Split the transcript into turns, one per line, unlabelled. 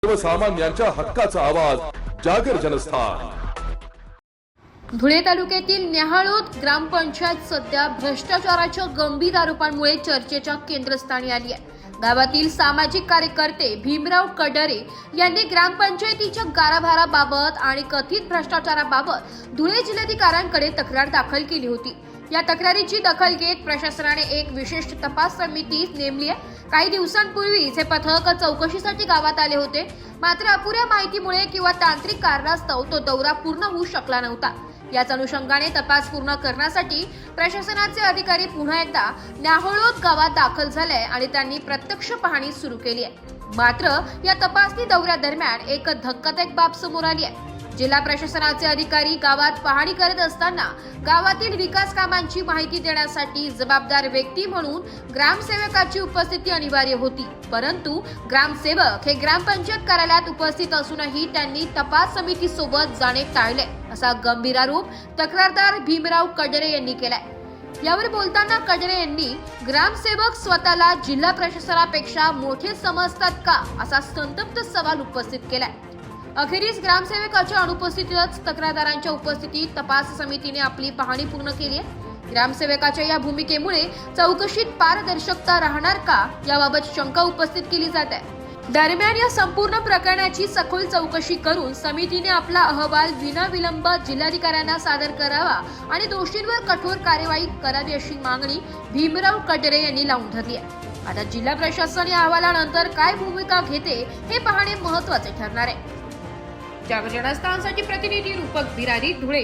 सर्वसामान्यांच्या हक्काचा आवाज जागर जनस्थान।
धुळे तालुक्यातील न्याहाळोद ग्रामपंचायत सध्या भ्रष्टाचाराच्या गंभीर आरोपांमुळे चर्चेच्या केंद्रस्थानी आली आहे। गावातील सामाजिक कार्यकर्ते भीमराव कडरे यांनी ग्रामपंचायतीच्या गाराभाराबाबत आणि कथित भ्रष्टाचाराबाबत धुळे जिल्हाधिकाऱ्यांकडे तक्रार दाखल केली होती। या तक्रारीची दखल घेत प्रशासनाने एक विशेष तपास समिती नेमली आहे। काही दिवसांपूर्वीच हे पथक चौकशीसाठी गावात आले होते, मात्र अपुऱ्या माहितीमुळे किंवा तांत्रिक कारणास्तव तो दौरा पूर्ण होऊ शकला नव्हता। याच अनुषंगाने तपास पूर्ण करण्यासाठी प्रशासनाचे अधिकारी पुन्हा एकदा न्याहाळोद गावात दाखल झाले आणि त्यांनी प्रत्यक्ष पाहणी सुरू केली आहे। मात्र या तपासणी दौऱ्यादरम्यान एक धक्कादायक बाब समोर आली आहे। जिल्हा प्रशासनाचे अधिकारी गावात पाहणी करत असताना गावातील विकास कामांची माहिती देण्यासाठी जबाबदार व्यक्ती म्हणून ग्रामसेवकाची उपस्थिती अनिवार्य होती, परंतु ग्रामसेवक हे ग्रामपंचायत कार्यालयात उपस्थित असूनही त्यांनी तपास समिती सोबत जाणे टाळले, असा गंभीर आरोप तक्रारदार भीमराव कडरे यांनी केलाय। यावर बोलताना कडरे यांनी ग्रामसेवक स्वतःला जिल्हा प्रशासनापेक्षा मोठे समजतात का, असा संतप्त सवाल उपस्थित केलाय। अखेरीस ग्रामसेवकाच्या अनुपस्थितीतच तक्रारदारांच्या उपस्थितीत तपास समितीने आपली पाहणी पूर्ण केली आहे। ग्रामसेवकाच्या या भूमिकेमुळे चौकशीत पारदर्शकता राहणार का, याबाबत शंका उपस्थित केली जात आहे। दरम्यान या संपूर्ण प्रकरणाची सखोल चौकशी करून समितीने आपला अहवाल विनाविलंब जिल्हाधिकाऱ्यांना सादर करावा आणि दोषींवर कठोर कार्यवाही करावी अशी मागणी भीमराव कडरे यांनी लावून धरली आहे। आता जिल्हा प्रशासन या अहवालानंतर काय भूमिका घेते हे पाहणे महत्त्वाचे ठरणार आहे। जागर जनस्थानसाठी प्रतिनिधी रूपक बिरारी, धुळे।